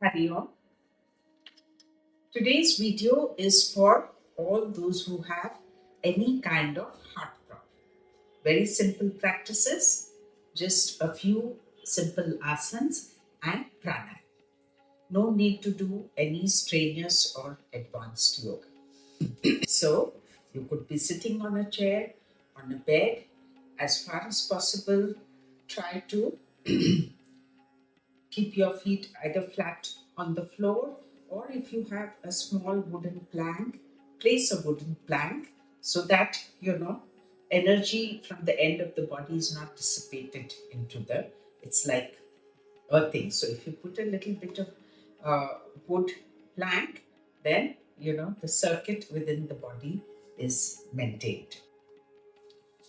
Hari Om. Today's video is for all those who have any kind of heart problem. Very simple practices, just a few simple asanas and pranayama. No need to do any strenuous or advanced yoga. So you could be sitting on a chair, on a bed. As far as possible, try to keep your feet either flat on the floor, or if you have a small wooden plank, place a wooden plank so that energy from the end of the body is not dissipated into the, it's like earthing. So if you put a little bit of uh, wood plank, then the circuit within the body is maintained.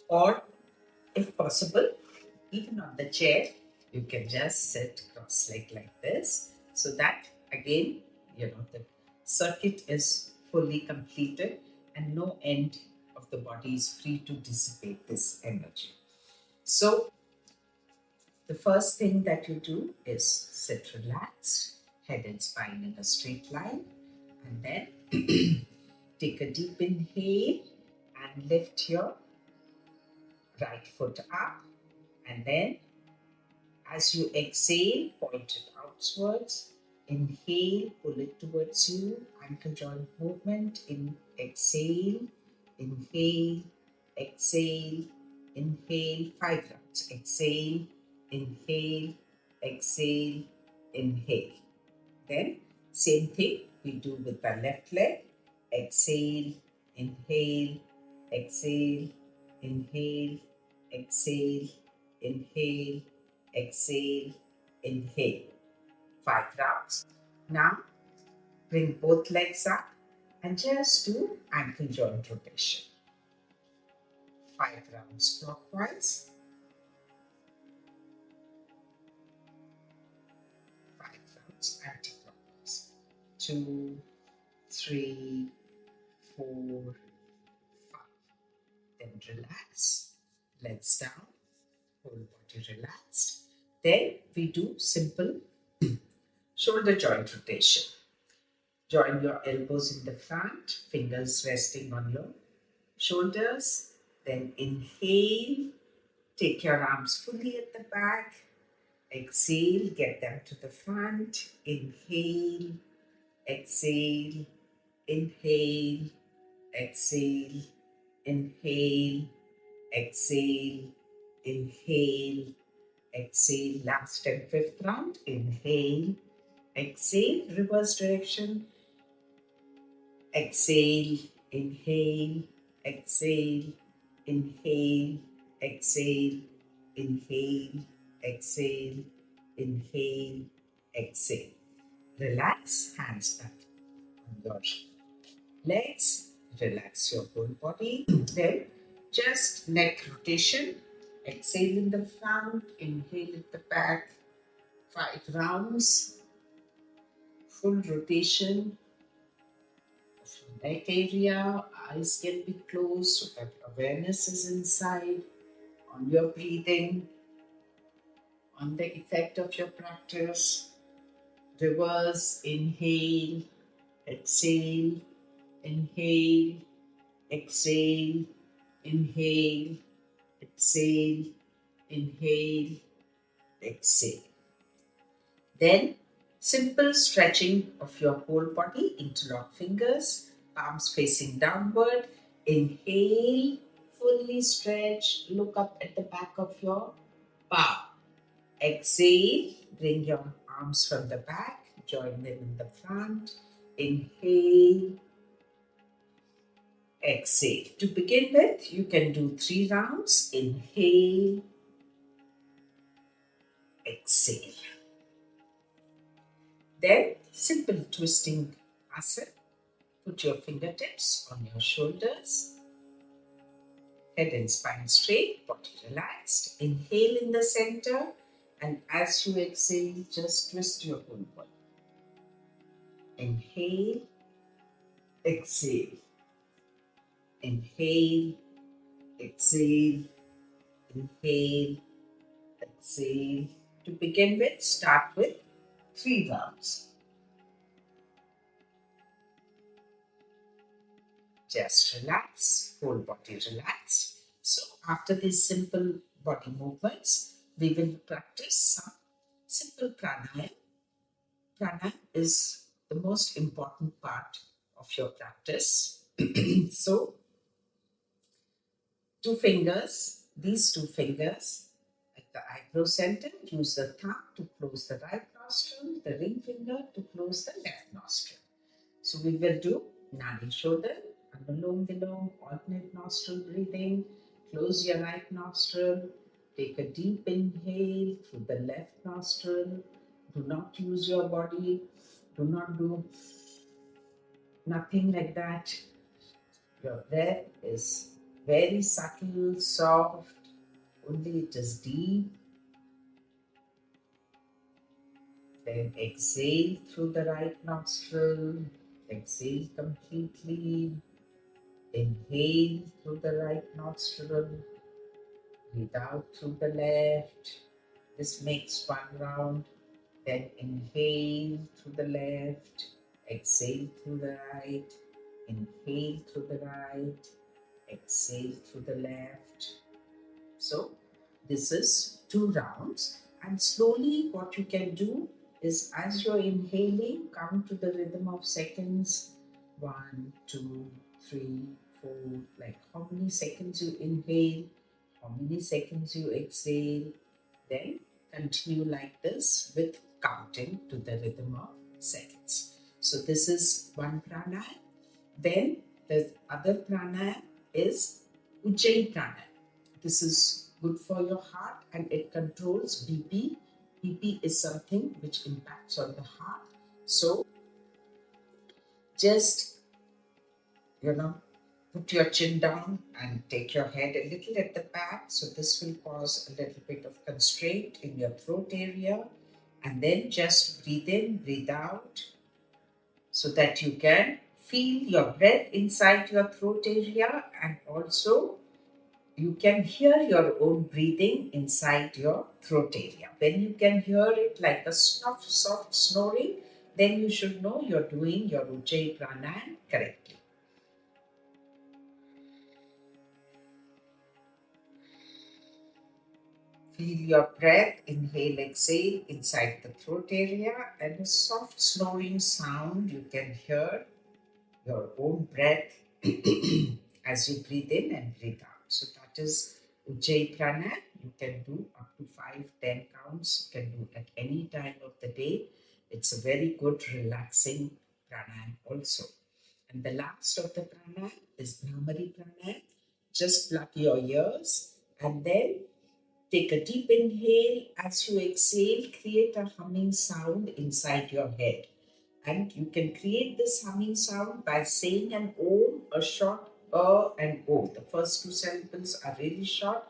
Or if possible, even on the chair, you can just sit cross-legged like this, so that again, the circuit is fully completed and no end of the body is free to dissipate this energy. So the first thing that you do is sit relaxed, head and spine in a straight line, and then take a deep inhale and lift your right foot up, and then as you exhale, point it outwards. Inhale, pull it towards you. Ankle joint movement. Exhale, inhale, exhale, inhale. 5 rounds. Exhale, inhale, exhale, inhale. Then, same thing we do with the left leg. Exhale, inhale, exhale, inhale, exhale, inhale, exhale, inhale. 5 rounds. Now, bring both legs up and just do ankle joint rotation. 5 rounds clockwise, 5 rounds anti-clockwise. 2, 3, 4, 5. Then relax, legs down, whole body relaxed. Then we do simple shoulder joint rotation. Join your elbows in the front, fingers resting on your shoulders. Then inhale, take your arms fully at the back. Exhale, get them to the front. Inhale, exhale, inhale, exhale, inhale, exhale, inhale, exhale. Last and fifth round. Inhale, exhale, reverse direction. Exhale, inhale, exhale, inhale, exhale, inhale, exhale, inhale, exhale. Relax, hands back on your legs. Relax your whole body. Then just neck rotation. Exhale in the front, inhale at the back. 5 rounds. Full rotation of your neck area. Eyes can be closed so that awareness is inside on your breathing, on the effect of your practice. Reverse, inhale, exhale, inhale, exhale, inhale, exhale, inhale, exhale. Then simple stretching of your whole body. Interlock fingers, palms facing downward. Inhale, fully stretch, look up at the back of your palm. Exhale, bring your arms from the back, join them in the front. Inhale, exhale. To begin with, you can do 3 rounds. Inhale, exhale. Then, simple twisting asana. Put your fingertips on your shoulders. Head and spine straight, body relaxed. Inhale in the center, and as you exhale, just twist your whole body. Inhale, exhale. Inhale, exhale, inhale, exhale. To begin with, start with 3 rounds. Just relax, whole body relax. So after these simple body movements, we will practice some simple pranayama. Pranayama is the most important part of your practice. So two fingers, these two fingers at the eyebrow center, use the thumb to close the right nostril, the ring finger to close the left nostril. So we will do Nadi Shodhan, Anulom Vilom, alternate nostril breathing. Close your right nostril. Take a deep inhale through the left nostril. Do not use your body. Do not do nothing like that. Your breath is very subtle, soft. Only it is deep. Then exhale through the right nostril. Exhale completely. Inhale through the right nostril, breathe out through the left. This makes one round. Then inhale through the left, exhale through the right, inhale through the right, exhale through the left. So this is two rounds. And slowly what you can do is as you're inhaling, count to the rhythm of seconds. 1, 2, 3, 4. Like how many seconds you inhale, how many seconds you exhale. Then continue like this with counting to the rhythm of seconds. So this is one pranayama. Then the other pranayama is Ujjayi pranayama. This is good for your heart and it controls BP. BP is something which impacts on the heart. So just, put your chin down and take your head a little at the back. So this will cause a little bit of constraint in your throat area. And then just breathe in, breathe out so that you can feel your breath inside your throat area and also you can hear your own breathing inside your throat area. When you can hear it like a soft snoring, then you should know you're doing your Ujjayi Pranayama correctly. Feel your breath, inhale, exhale inside the throat area and a soft snoring sound you can hear your own breath as you breathe in and breathe out. So that is Ujjayi Pranayama. You can do up to 5, 10 counts. You can do at any time of the day. It's a very good relaxing pranayama also. And the last of the pranayama is Bhramari Pranayama. Just plug your ears and then take a deep inhale. As you exhale, create a humming sound inside your head. And you can create this humming sound by saying an om, a short and o. The first two syllables are really short.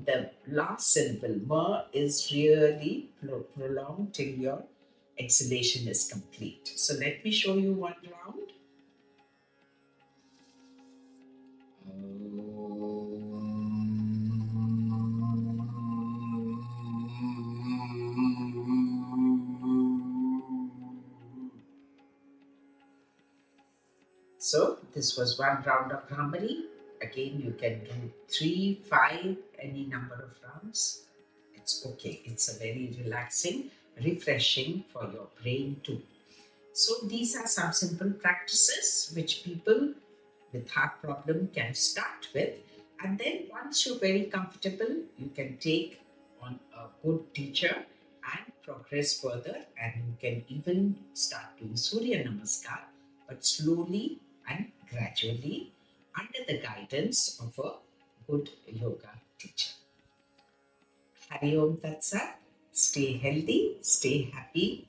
The last syllable, ma, is really prolonged till your exhalation is complete. So let me show you one round. So this was one round of Bhramari. Again, you can do 3, 5, any number of rounds. It's okay. It's a very relaxing, refreshing for your brain too. So these are some simple practices which people with heart problem can start with. And then once you're very comfortable, you can take on a good teacher and progress further. And you can even start doing Surya Namaskar, but slowly and gradually under the guidance of a good yoga teacher. Hari Om Tat Sat. Stay healthy, stay happy.